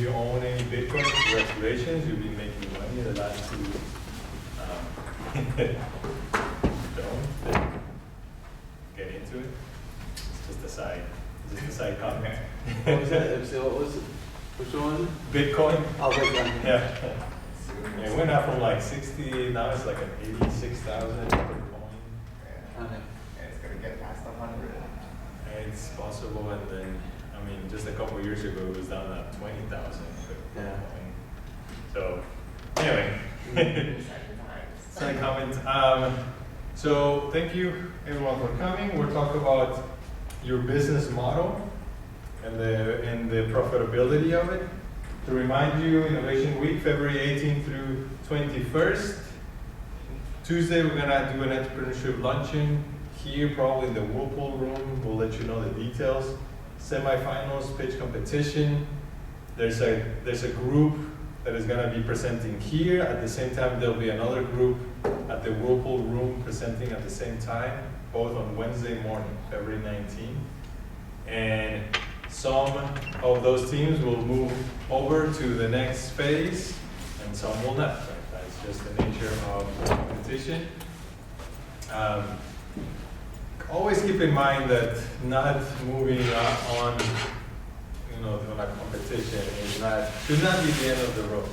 you own any Bitcoin, congratulations, you'll be making money the last two. Don't get into it. It's just a side comment. What was that? So what was it? Which one? Bitcoin. Oh, Bitcoin. Yeah. It went up from like 60, now it's like an 86,000 per coin. Okay. And it's gonna get past 100. It's possible, and then, I mean, just a couple of years ago, it was down at 20,000 per Yeah. coin. So, anyway. Exciting times. Side comment. So thank you everyone for coming. We'll talk about your business model and the profitability of it. To remind you, Innovation Week, February 18th through 21st. Tuesday, we're gonna do an entrepreneurship luncheon here, probably in the Whirlpool room. We'll let you know the details. Semifinals, pitch competition. There's a group that is gonna be presenting here. At the same time, there'll be another group at the Whirlpool room presenting at the same time, both on Wednesday morning, February 19th. And some of those teams will move over to the next phase, and some will not. Right? That's just the nature of the competition. Always keep in mind that not moving on a competition should not be the end of the road.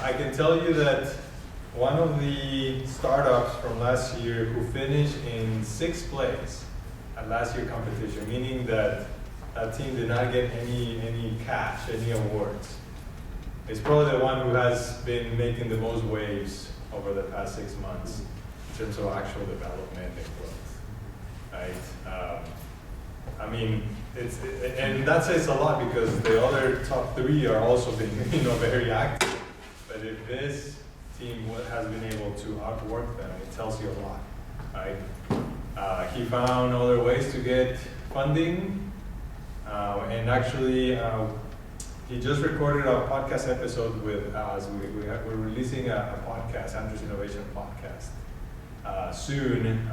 I can tell you that one of the startups from last year who finished in 6th place at last year's competition, meaning that that team did not get any cash, any awards, is probably the one who has been making the most waves over the past 6 months in terms of actual development and growth, right? I mean, and that says a lot because the other top 3 are also being, very active. But if this team has been able to outwork them, it tells you a lot, right? He found other ways to get funding, and actually, he just recorded a podcast episode with us. We're releasing a podcast, Andrew's Innovation Podcast, soon.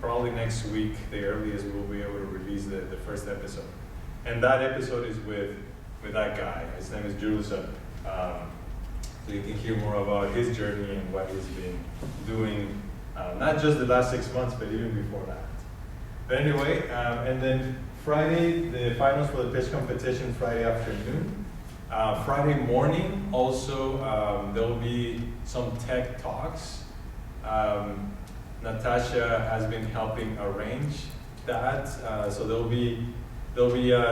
Probably next week, the earliest we'll be able to release the first episode. And that episode is with that guy. His name is Julison. So you can hear more about his journey and what he's been doing, not just the last 6 months, but even before that. But anyway, and then Friday, the finals for the pitch competition, Friday afternoon. Friday morning, also, there'll be some tech talks. Natasha has been helping arrange that, so there'll be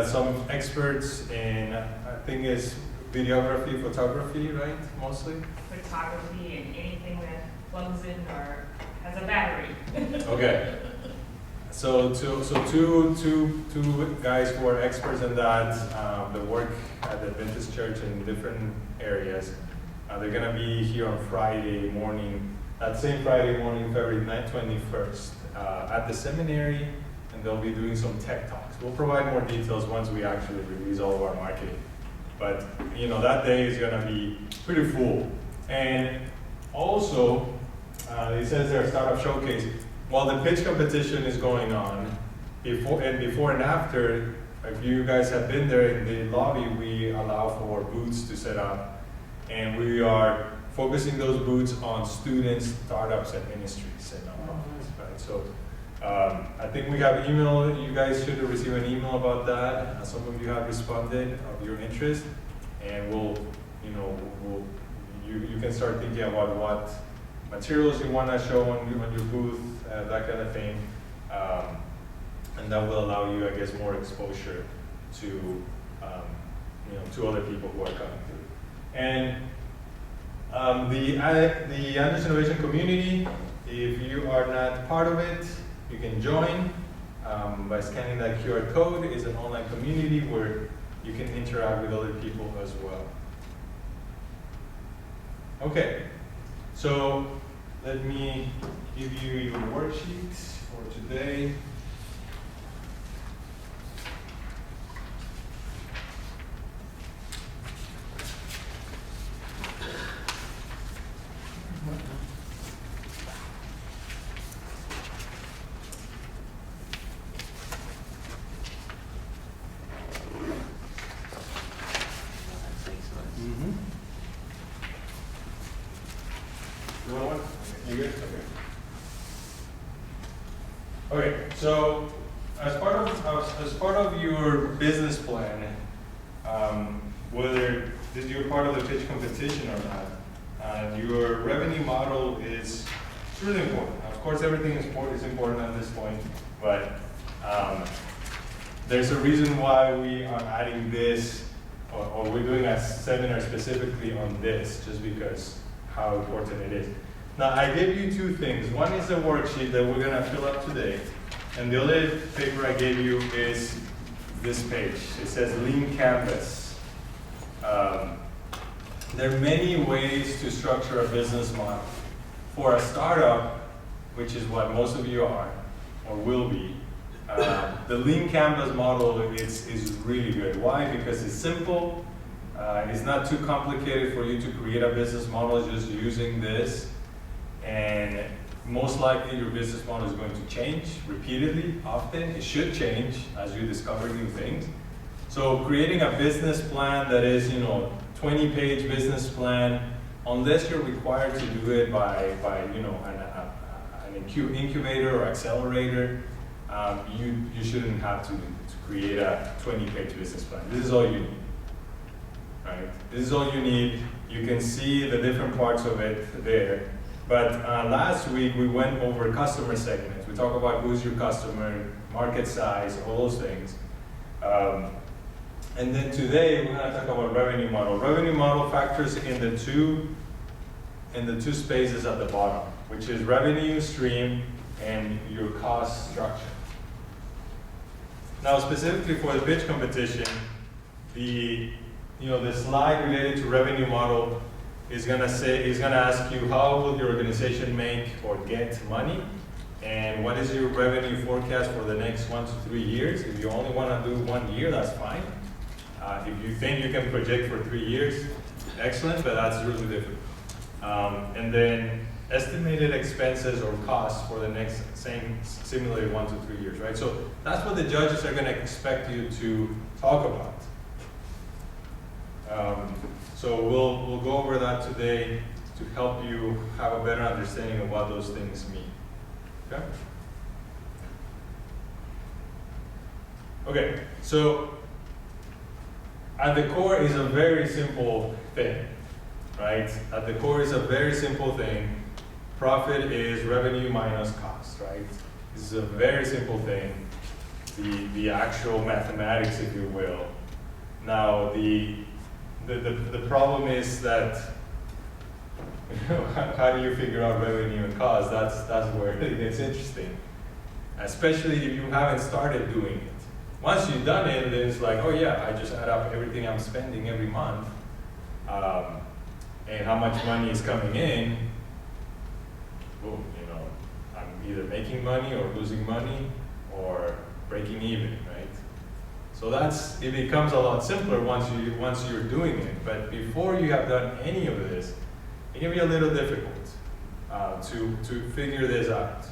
some experts in, I think it's videography, photography, right, mostly? Photography and anything that plugs in or has a battery. Okay. So two guys who are experts in that, that work at the Adventist Church in different areas. They're gonna be here on Friday morning. That same Friday morning, February 21st, at the seminary, and they'll be doing some tech talks. We'll provide more details once we actually release all of our marketing. But, that day is gonna be pretty full. And also, it says there, Startup Showcase, while the pitch competition is going on, before and after, if you guys have been there in the lobby, we allow for booths to set up. And we are focusing those booths on students, startups, and ministries and nonprofits, right? So I think we have email. You guys should receive an email about that. Some of you have responded of your interest, and you can start thinking about what materials you want to show on your booth, that kind of thing, and that will allow you, I guess, more exposure to to other people who are coming through. And the Andrew's Innovation community, if you are not part of it, you can join by scanning that QR code. It's an online community where you can interact with other people as well. Okay, so let me give you your worksheets for today. Okay, so as part of your business plan, whether you're part of the pitch competition or not, your revenue model is really important. Of course, everything is important at this point, but there's a reason why we are adding this, or we're doing a seminar specifically on this, just because how important it is. Now, I gave you two things. One is a worksheet that we're gonna fill up today, and the other paper I gave you is this page. It says Lean Canvas. There are many ways to structure a business model. For a startup, which is what most of you are, or will be, the Lean Canvas model is really good. Why? Because it's simple, it's not too complicated for you to create a business model just using this, and most likely your business model is going to change repeatedly, often. It should change as you discover new things. So creating a business plan that is, 20-page business plan, unless you're required to do it by an incubator or accelerator, you shouldn't have to create a 20-page business plan. This is all you need, right? This is all you need. You can see the different parts of it there. But last week we went over customer segments. We talked about who's your customer, market size, all those things. And then today we're going to talk about revenue model. Revenue model factors in the two spaces at the bottom, which is revenue stream and your cost structure. Now, specifically for the pitch competition, the slide related to revenue model is gonna ask you how will your organization make or get money, and what is your revenue forecast for the next 1 to 3 years. If you only want to do 1 year, that's fine. If you think you can project for 3 years, excellent, but that's really difficult. And then estimated expenses or costs for the next similarly 1 to 3 years, right? So that's what the judges are going to expect you to talk about. So we'll go over that today to help you have a better understanding of what those things mean. Okay? Okay, so at the core is a very simple thing, right? At the core is a very simple thing. Profit is revenue minus cost, right? This is a very simple thing. The actual mathematics, if you will. Now, the problem is that how do you figure out revenue and cost? That's where it gets interesting, especially if you haven't started doing it. Once you've done it, then it's like, oh yeah, I just add up everything I'm spending every month, and how much money is coming in. Boom, I'm either making money or losing money or breaking even, right? So it becomes a lot simpler once you're doing it. But before you have done any of this, it can be a little difficult to figure this out.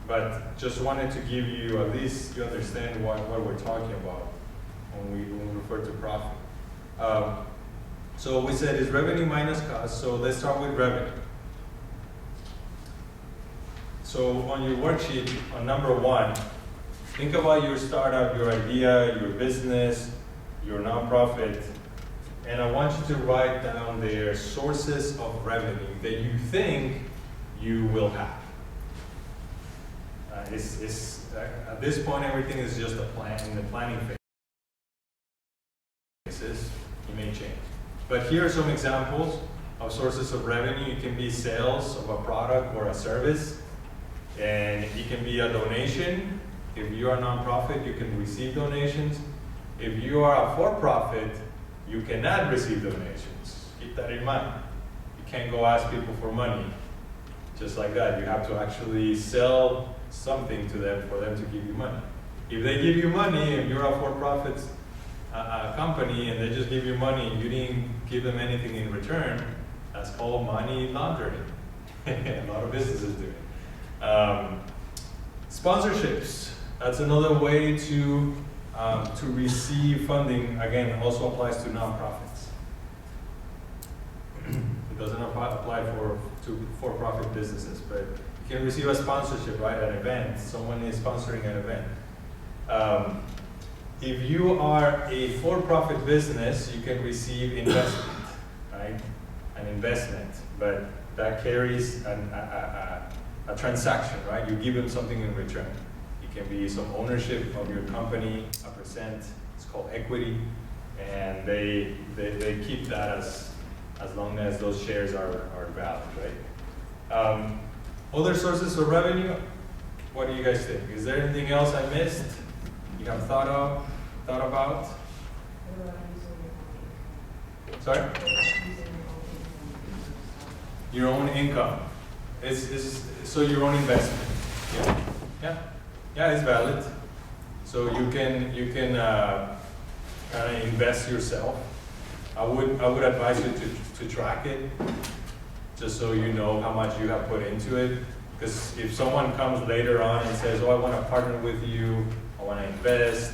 But just wanted to give you, at least you understand what we're talking about when we refer to profit. So we said it's revenue minus cost, so let's start with revenue. So on your worksheet, on number 1, think about your startup, your idea, your business, your nonprofit, and I want you to write down their sources of revenue that you think you will have. At this point, everything is just a plan, in the planning phase. It may change. But here are some examples of sources of revenue. It can be sales of a product or a service, and it can be a donation. If you are a nonprofit, you can receive donations. If you are a for-profit, you cannot receive donations. Keep that in mind. You can't go ask people for money just like that. You have to actually sell something to them for them to give you money. If they give you money, if you're a for-profit company and they just give you money and you didn't give them anything in return, that's called money laundering. A lot of businesses do it. Sponsorships. That's another way to receive funding. Again, also applies to nonprofits. It doesn't apply to for-profit businesses, but You can receive a sponsorship, right, an event, someone is sponsoring an event. If you are a for-profit business, you can receive investment, right? An investment, but that carries a transaction, right? You give them something in return. It can be some ownership of your company, a percent, it's called equity, and they keep that as long as those shares are valid, right? Other sources of revenue, what do you guys think? Is there anything else I missed? You have thought about? What about using Sorry? your own income? Your own income. So your own investment. Yeah, it's valid. So you can kind of invest yourself. I would advise you to track it, just so you know how much you have put into it. Because if someone comes later on and says, "Oh, I want to partner with you, I want to invest,"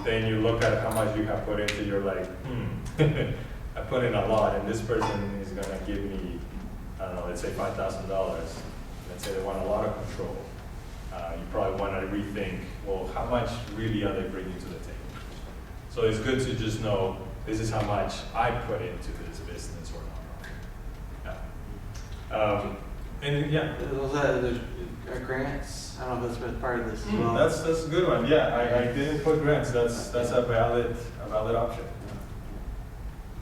then you look at how much you have put into. You're like, I put in a lot, and this person is gonna give me, I don't know, let's say $5,000. Let's say they want a lot of control. You probably want to rethink, well, how much really are they bringing to the table? So it's good to just know, this is how much I put into this business or not. Yeah. And yeah, There's grants, I don't know if that's been part of this as well. that's a good one. Yeah, I didn't put grants. That's a valid option.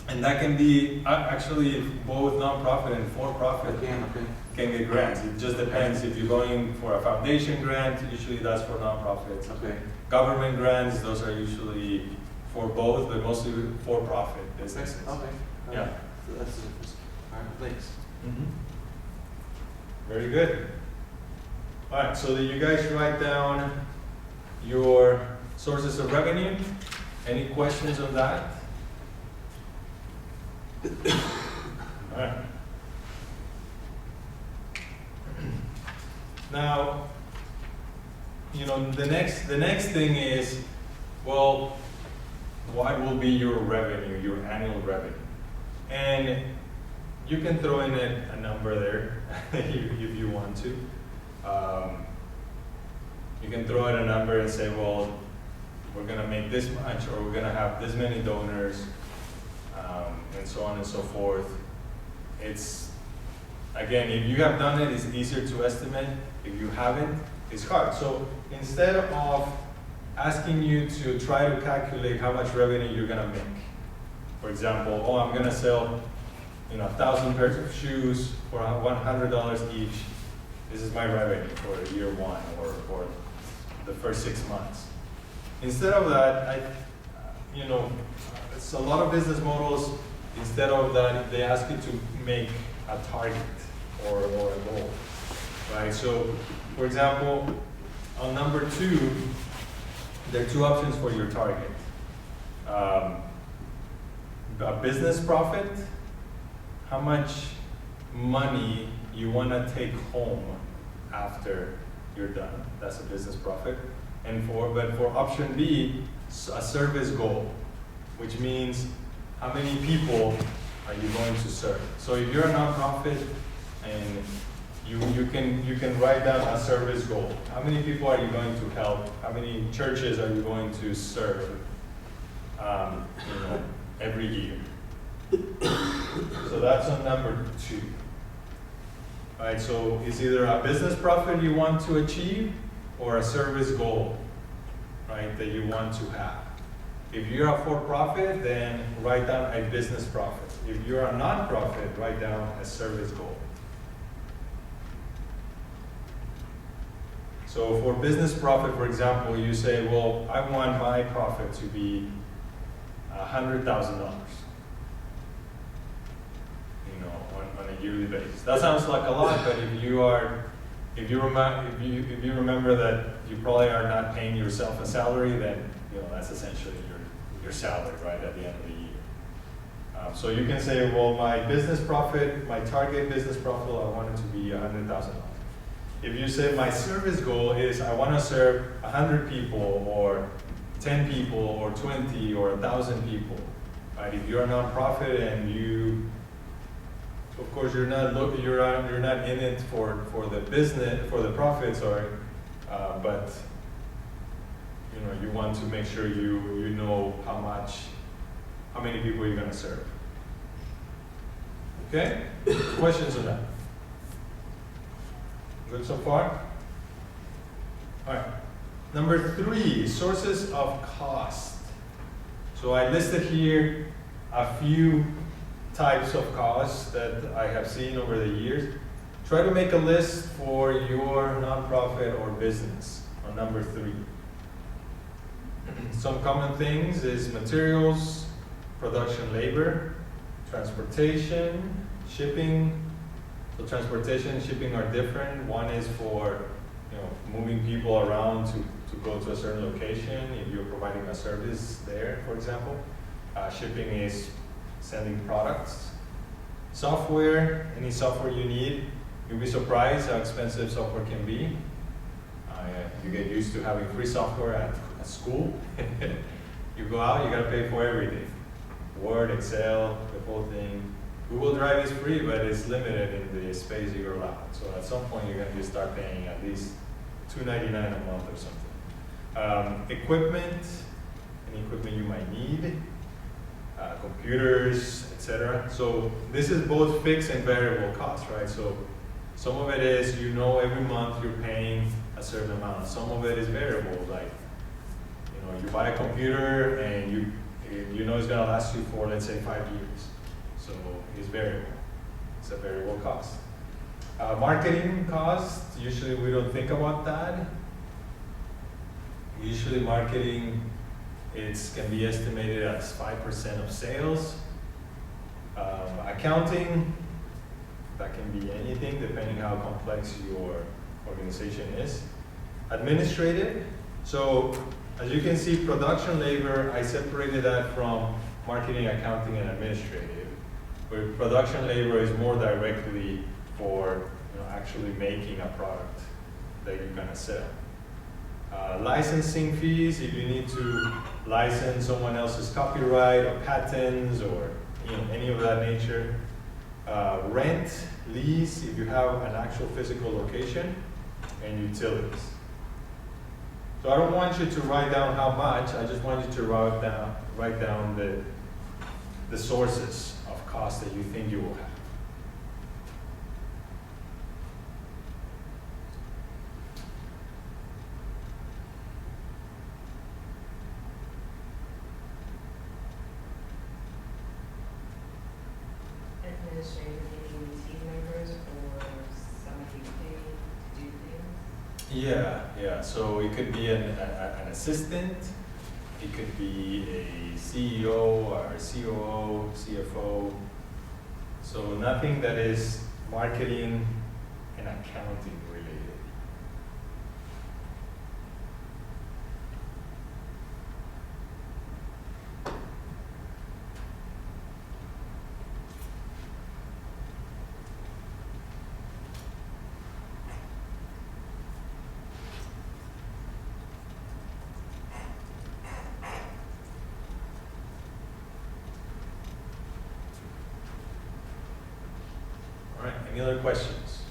And that can be actually both nonprofit and for-profit Okay. can get grants. It just depends. If you're going for a foundation grant, usually that's for nonprofits. Okay. Government grants, those are usually for both, but mostly for-profit businesses. Okay. Yeah. So that's the difference. All right, thanks. Mhm. Very good. All right, so that you guys write down your sources of revenue. Any questions on that? All right. Now, the next thing is, well, what will be your revenue, your annual revenue? And you can throw in a number there if you want to. You can throw in a number and say, well, we're gonna make this much, or we're gonna have this many donors, and so on and so forth. It's, again, if you have done it, it's easier to estimate. If you haven't, it's hard. So instead of asking you to try to calculate how much revenue you're gonna make, for example, oh, I'm gonna sell 1,000 pairs of shoes for $100 each. This is my revenue for year one or the first 6 months. Instead of that, it's a lot of business models. Instead of that, they ask you to make a target or a goal, right? So, for example, on number 2, there are 2 options for your target. A business profit, how much money you want to take home after you're done. That's a business profit. But for option B, a service goal, which means how many people are you going to serve? So if you're a nonprofit and you can write down a service goal. How many people are you going to help? How many churches are you going to serve? Every year. So that's on number 2. All right, so it's either a business profit you want to achieve or a service goal, right, that you want to have. If you're a for-profit, then write down a business profit. If you're a non-profit, write down a service goal. So for business profit, for example, you say, well, I want my profit to be $100,000. On a yearly basis. That sounds like a lot, but if you remember that you probably are not paying yourself a salary, then that's essentially your salary, right, at the end of the year. So you can say, well, my business profit, my target business profit, I want it to be $100,000. If you say my service goal is I want to serve 100 people or 10 people or 20 or 1,000 people, right? If you're a nonprofit and you of course, you're not in it for the business, for the profit, sorry, but you know, you want to make sure you know how many people you're gonna serve. Okay? Questions on that? Good so far? All right. Number 3, sources of cost. So I listed here a few types of costs that I have seen over the years. Try to make a list for your nonprofit or business on number 3. Some common things is materials, production labor, transportation, shipping. So transportation and shipping are different. One is for, you know, moving people around to go to a certain location if you're providing a service there, for example. Shipping is sending products. Software, any software you need. You'll be surprised how expensive software can be. You get used to having free software at school. You go out, you gotta pay for everything. Word, Excel, the whole thing. Google Drive is free, but it's limited in the space you're allowed. So at some point, you're gonna start paying at least $2.99 a month or something. Equipment, any equipment you might need, computers, etc. So this is both fixed and variable costs, right? So some of it is, you know, every month you're paying a certain amount. Some of it is variable, like, you know, you buy a computer and you know it's gonna last you for, let's say, 5 years. So it's variable. It's a variable cost. Marketing cost, usually we don't think about that. Usually marketing, can be estimated as 5% of sales. Accounting, that can be anything depending how complex your organization is. Administrative, so as you can see, production labor, I separated that from marketing, accounting, and administrative. Where production labor is more directly for, you know, actually making a product that you're gonna sell. Licensing fees, if you need to license someone else's copyright or patents or, you know, any of that nature. Rent, lease, if you have an actual physical location, and utilities. So I don't want you to write down how much, I just want you to write down the sources of cost that you think you will have. Administrative, meaning team members or somebody you pay to do things? Yeah. So it could be an assistant, it could be a CEO or a COO, CFO. So nothing that is marketing and accounting related. All right, any other questions?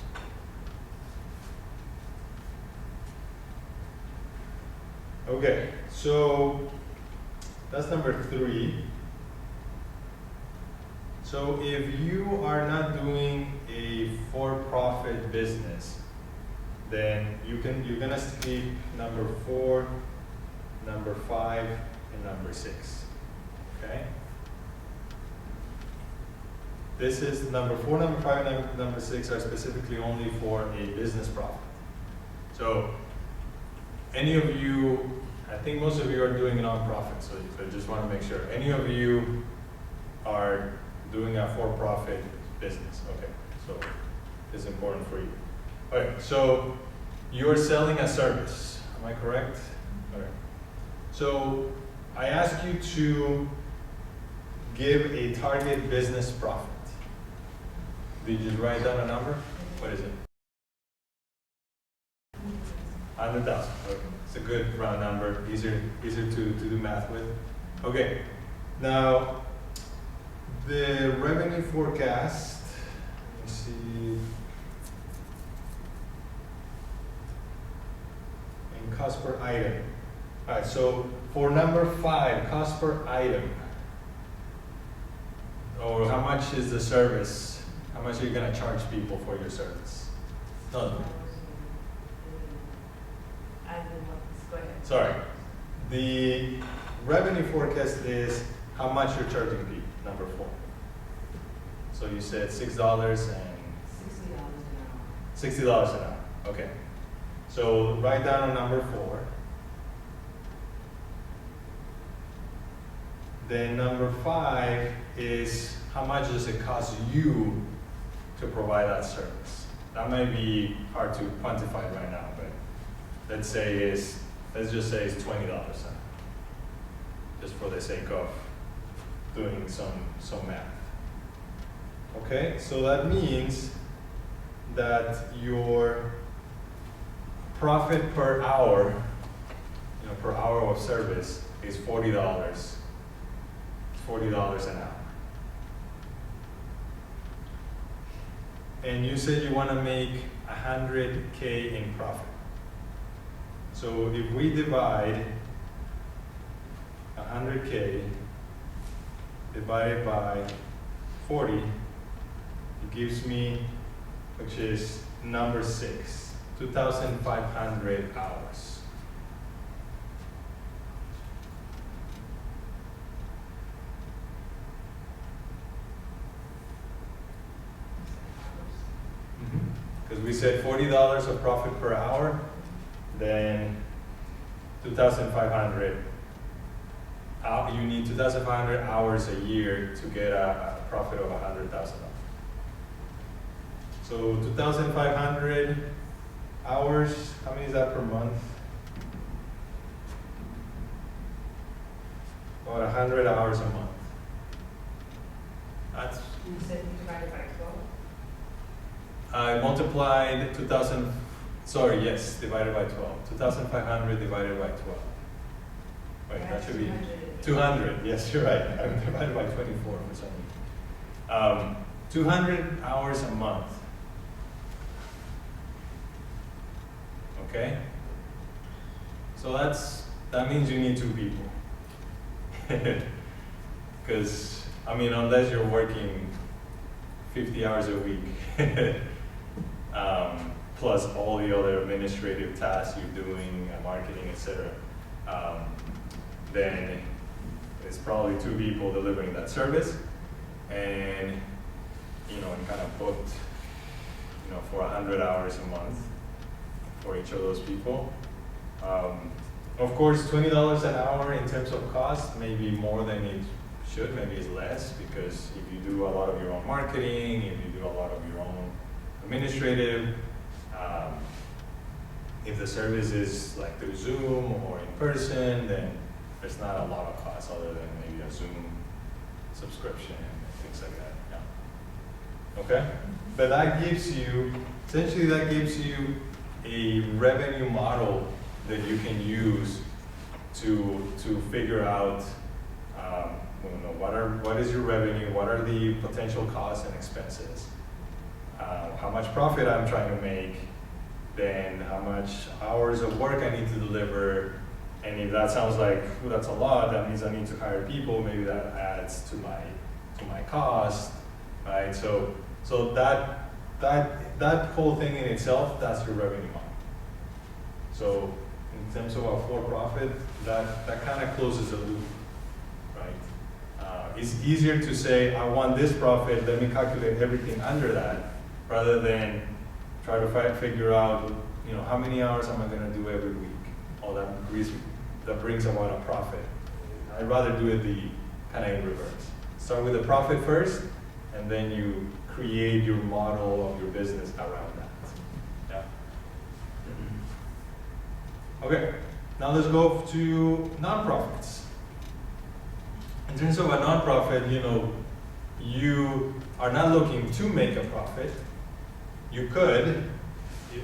Okay, so that's number 3. So if you are not doing a for-profit business, then you're gonna skip number 4, number 5, and number 6. Okay? This is number 4, number 5, and number 6 are specifically only for a business profit. So any of you, I think most of you are doing a nonprofit, so I just want to make sure. Any of you are doing a for-profit business, okay? So it's important for you. Okay, so you're selling a service, am I correct? Okay. So I ask you to give a target business profit. Did you just write down a number? What is it? 100,000. Okay, it's a good round number. Easier to do math with. Okay, now the revenue forecast see. And cost per item. All right, so for number 5, cost per item. Or how much is the service? How much are you gonna charge people for your service? No, Go ahead. sorry. The revenue forecast is how much you're charging people, number 4. So you said $6 and $60 an hour. $60 an hour, okay. So write down on number 4. Then number 5 is how much does it cost you to provide that service? That might be hard to quantify right now, but let's just say it's $20 an hour. Just for the sake of doing some math. Okay, so that means that your profit per hour, per hour of service is $40. $40 an hour. And you said you want to make $100K in profit. So if we divide 100K divided by 40, it gives me, which is number 6, 2,500 hours. Because we said $40 of profit per hour, then 2,500. You need 2,500 hours a year to get a profit of $100,000. So 2,500 hours, how many is that per month? About 100 hours a month. That's, You said you divided by 12? I multiplied divided by 12. 2,500 divided by 12. Wait, that should be 200. Yes, you're right. I'm divided by 24 for some reason. 200 hours a month. Okay? So that means you need 2 people. Because, unless you're working 50 hours a week, plus all the other administrative tasks you're doing, marketing, etc., then it's probably 2 people delivering that service, and and kind of booked, for 100 hours a month for each of those people. Of course, $20 an hour in terms of cost may be more than it should, maybe it's less, because if you do a lot of your own marketing, if you do a lot of your own administrative, if the service is like through Zoom or in person, then there's not a lot of costs other than maybe a Zoom subscription and things like that. Yeah. Okay? But that gives you a revenue model that you can use to figure out what is your revenue, what are the potential costs and expenses, how much profit I'm trying to make, then how much hours of work I need to deliver, and if that sounds like that's a lot, that means I need to hire people, maybe that adds to my cost, right? So that whole thing in itself, that's your revenue model. So in terms of a for-profit, that kind of closes the loop, right? It's easier to say, I want this profit, let me calculate everything under that, rather than try to figure out, how many hours am I going to do every week? Oh, that brings about a profit. I'd rather do it the kind of in reverse. Start with the profit first, and then you create your model of your business around that. Yeah. Okay, now let's go to nonprofits. In terms of a nonprofit, you are not looking to make a profit. You could,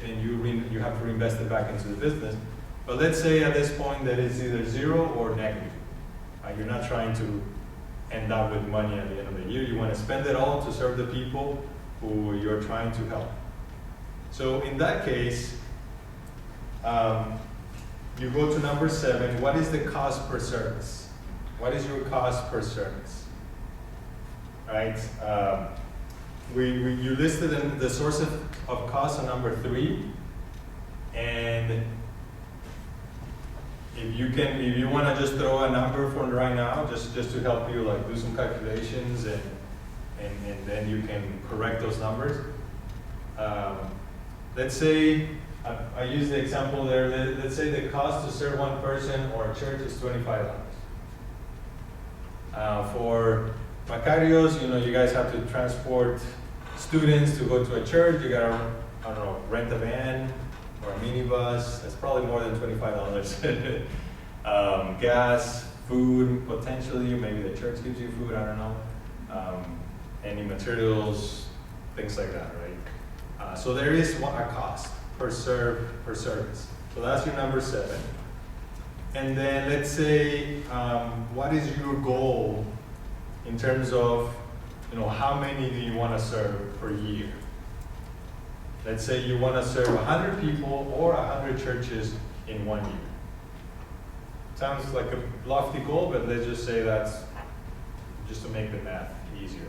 and you have to reinvest it back into the business. But let's say at this point that it's either 0 or negative. You're not trying to end up with money at the end of the year. You want to spend it all to serve the people, who you're trying to help. So in that case, you go to number 7. What is the cost per service? What is your cost per service? Right? You listed in the source of cost on number 3, and if you want to just throw a number for right now, just to help you like do some calculations and then you can correct those numbers. Let's say I use the example there. Let's say the cost to serve one person or a church is $25. For Macarios, you guys have to transport students to go to a church. You gotta, I don't know, rent a van or a minibus. That's probably more than $25. Gas, food, potentially, maybe the church gives you food, I don't know. Any materials, things like that, right? So there is a cost per service. So that's your number 7. And then let's say, what is your goal in terms of, how many do you want to serve per year? Let's say you want to serve 100 people or 100 churches in 1 year. Sounds like a lofty goal, but let's just say that's just to make the math easier.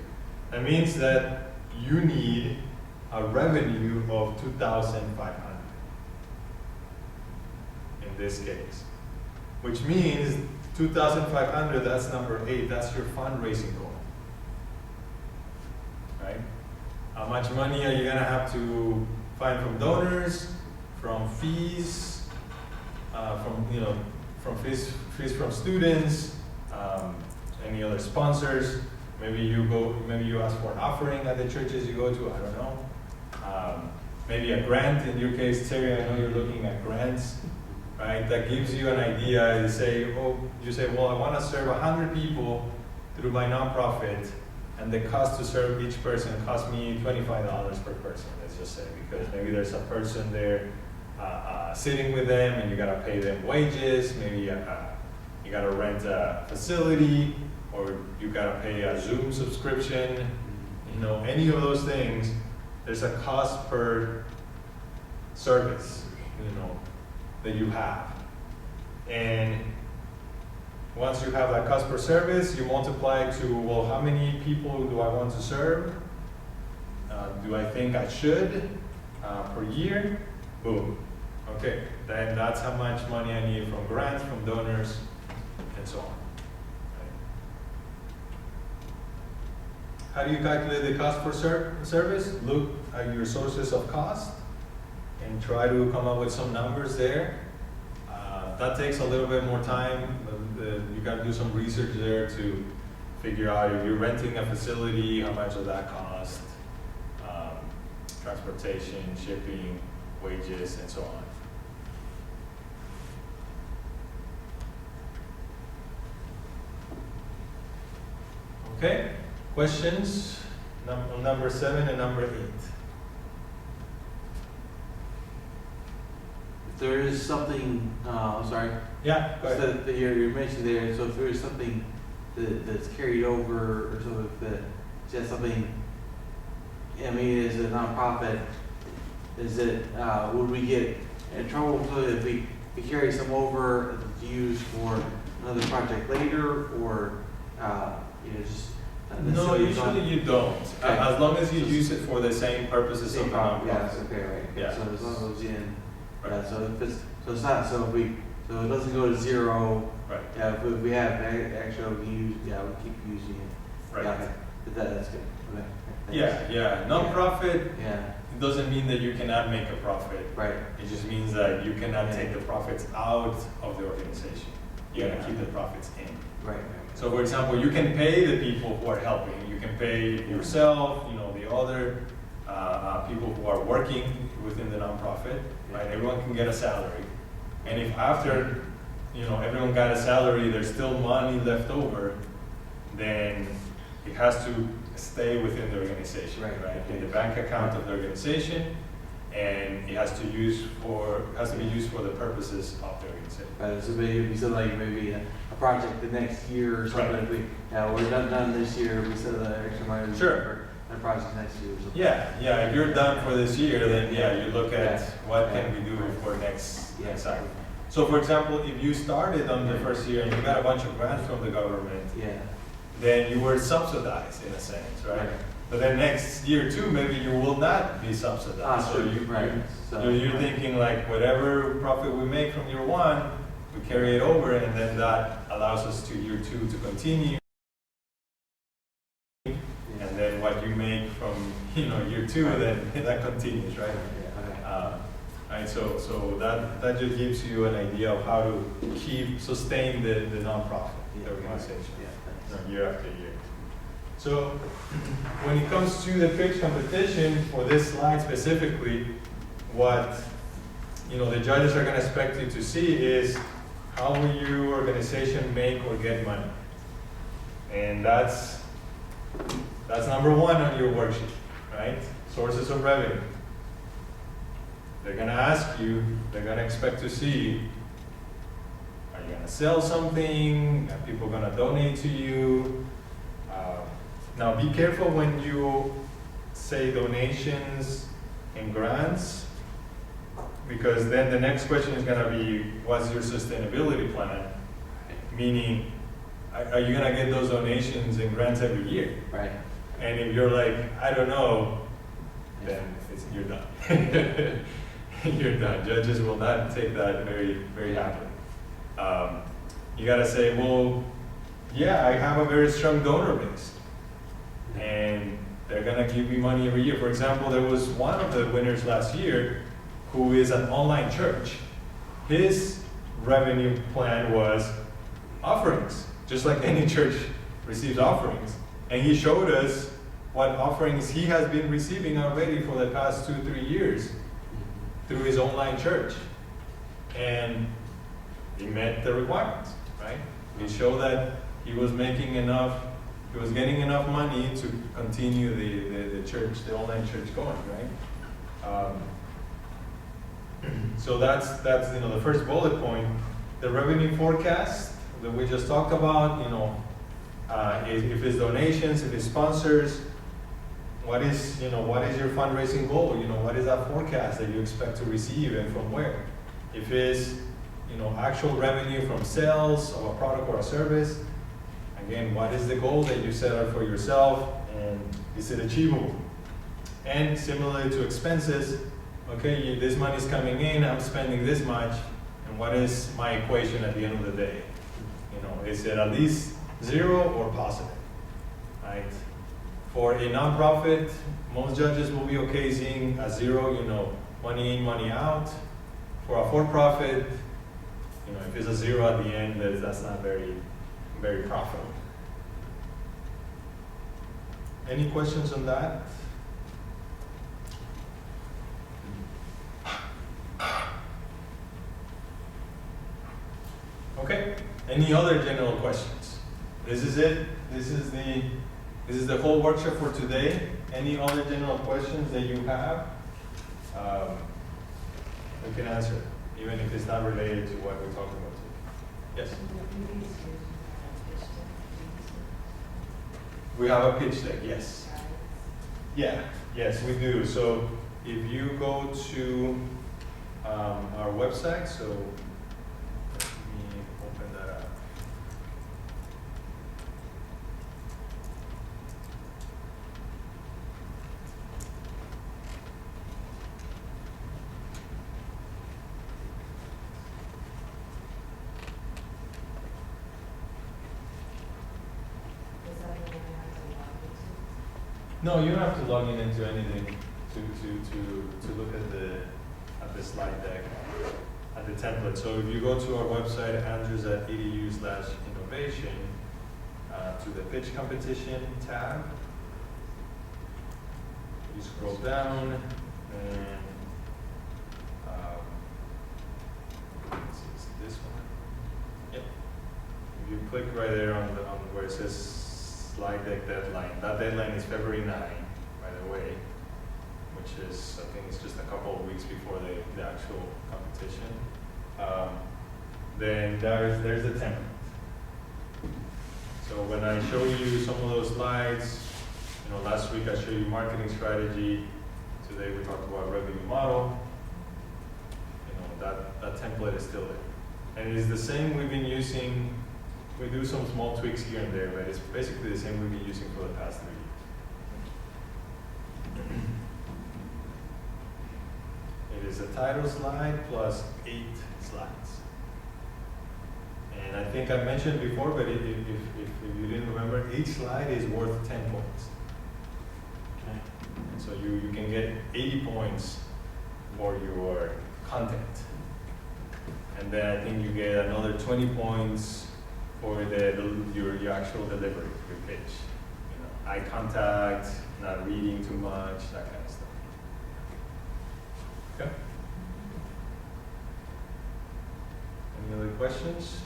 That means that you need a revenue of $2,500 in this case, which means $2,500, that's number 8, that's your fundraising goal, right? How much money are you gonna have to find from donors, from fees, from fees from students, any other sponsors? Maybe you ask for an offering at the churches you go to, I don't know. Maybe a grant, in your case, Terry, I know you're looking at grants, right? That gives you an idea. You say, well, I want to serve 100 people through my nonprofit, and the cost to serve each person cost me $25 per person, let's just say, because maybe there's a person there sitting with them, and you gotta pay them wages, maybe you gotta rent a facility, or you gotta pay a Zoom subscription, any of those things, there's a cost per service, that you have. And once you have that cost per service, you multiply it to, well, how many people do I want to serve? Do I think I should per year? Boom. Okay, then that's how much money I need from grants, from donors, and so on. How do you calculate the cost per service? Look at your sources of cost and try to come up with some numbers there. That takes a little bit more time. You got to do some research there to figure out if you're renting a facility, how much does that cost, transportation, shipping, wages, and so on. Okay, questions on number 7 and number 8? If there is something, I'm sorry. Yeah, go ahead. That you mentioned there, so if there is something that's carried over, or so if just something, as a nonprofit, is it, would we get in trouble if we carry some over to use for another project later, or, just not No, necessarily usually you don't. Okay. As long as you use it for the same purposes of same the problem? Yeah, nonprofit. okay, right. Yeah. So as long as it's in, Right. so it's not, so it doesn't go to 0. Right. Yeah, if we have extra, we use, we keep using it. Right. Yeah, okay. But that's good. Okay. Yeah. Nonprofit, Yeah, it doesn't mean that you cannot make a profit. right. It just means that you cannot Yeah. take the profits out of the organization. You gotta keep the profits in. Right. So for example, you can pay the people who are helping. You can pay yourself, the other people who are working within the nonprofit, right? Everyone can get a salary. And if after, everyone got a salary, there's still money left over, then it has to stay within the organization, Right. In the bank account of the organization, and it has to be used for the purposes of the organization. So maybe maybe a project the next year or something. Right. If we're not done this year, we set the extra money. Sure. a project next year or something. Yeah, if you're done for this year, then yeah, you look at Yeah. what can we do for next Yeah. cycle. So for example, if you started on the first year and you got a bunch of grants from the government, Yeah. then you were subsidized in a sense, right? But then next year too, maybe you will not be subsidized. Ah, So sure, you, right. so you're thinking like whatever profit we make from year one, we carry it over and then that allows us to year two to continue. And then what you make from, year two, then that continues, right? Right, so that just gives you an idea of how to sustain the nonprofit organization, year after year. So when it comes to the pitch competition, for this slide specifically, what the judges are going to expect you to see is how will your organization make or get money, and that's number one on your worksheet, right? Sources of revenue. They're going to ask you, they're going to expect to see, are you going to sell something? Are people going to donate to you? Now be careful when you say donations and grants, because then the next question is going to be, what's your sustainability plan? Meaning, are you going to get those donations and grants every year? Right. And if you're like, I don't know, then you're done. You're done. Judges will not take that very, very happily. You got to say, well, yeah, I have a very strong donor base, and they're gonna give me money every year. For example, there was one of the winners last year who is an online church. His revenue plan was offerings, just like any church receives offerings. And he showed us what offerings he has been receiving already for the past 2-3 years through his online church. And he met the requirements, right? He showed that he was making enough, he was getting enough money to continue the church, the online church going, right? So that's the first bullet point. The revenue forecast that we just talked about, if it's donations, if it's sponsors, what is your fundraising goal? What is that forecast that you expect to receive and from where? If it's, actual revenue from sales of a product or a service, again, what is the goal that you set up for yourself and is it achievable? And similarly to expenses, okay, this money is coming in, I'm spending this much, and what is my equation at the end of the day? Is it at least zero or positive, right? For a nonprofit, most judges will be okay seeing a zero, money in, money out. For a for-profit, if it's a zero at the end, that's not very, very profitable. Any questions on that? Okay, any other general questions? This is it. This is the whole workshop for today. Any other general questions that you have? We can answer, even if it's not related to what we're talking about today. Yes? We have a pitch deck, yes. Yeah, yes, we do. So if you go to our website, so let me open that up. No, you don't have to log in into anything to look at the slide deck, at the template. So if you go to our website, andrews.edu/innovation, to the pitch competition tab, you scroll down and let's see, is it this one? Yep. If you click right there on where it says slide deck deadline. That deadline is February 9, by the way, which is, I think it's just a couple of weeks before the actual competition. Then there's the template. So when I show you some of those slides, You know, last week I showed you marketing strategy. Today we talked about revenue model. You know, that template is still there. And it is the same we've been using. We do some small tweaks here and there, but it's basically the same we've been using for the past 3 years. It is a title slide plus 8 slides. And I think I mentioned before, but if you didn't remember, each slide is worth 10 points. Okay. And so you can get 80 points for your content. And then I think you get another 20 points for your actual delivery, your pitch. You know, eye contact, not reading too much, that kind of stuff. Okay? Any other questions?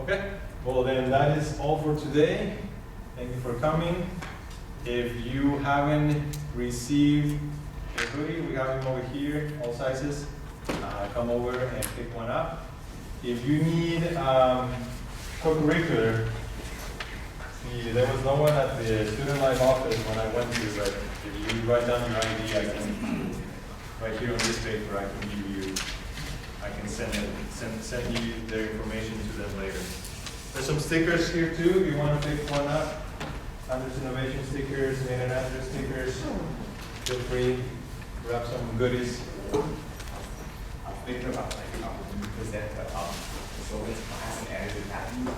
Okay, well then that is all for today. Thank you for coming. If you haven't received a hoodie, we have them over here, all sizes. Come over and pick one up. If you need co-curricular, see, there was no one at the student life office when I went to, but if you write down your ID, I can, right here on this paper, I can give you, I can send you their information to them later. There's some stickers here too, if you want to pick one up. Andres Innovation stickers, Made in Andres stickers. Feel free, grab some goodies. I was thinking about like when you present the so it's class and edited value,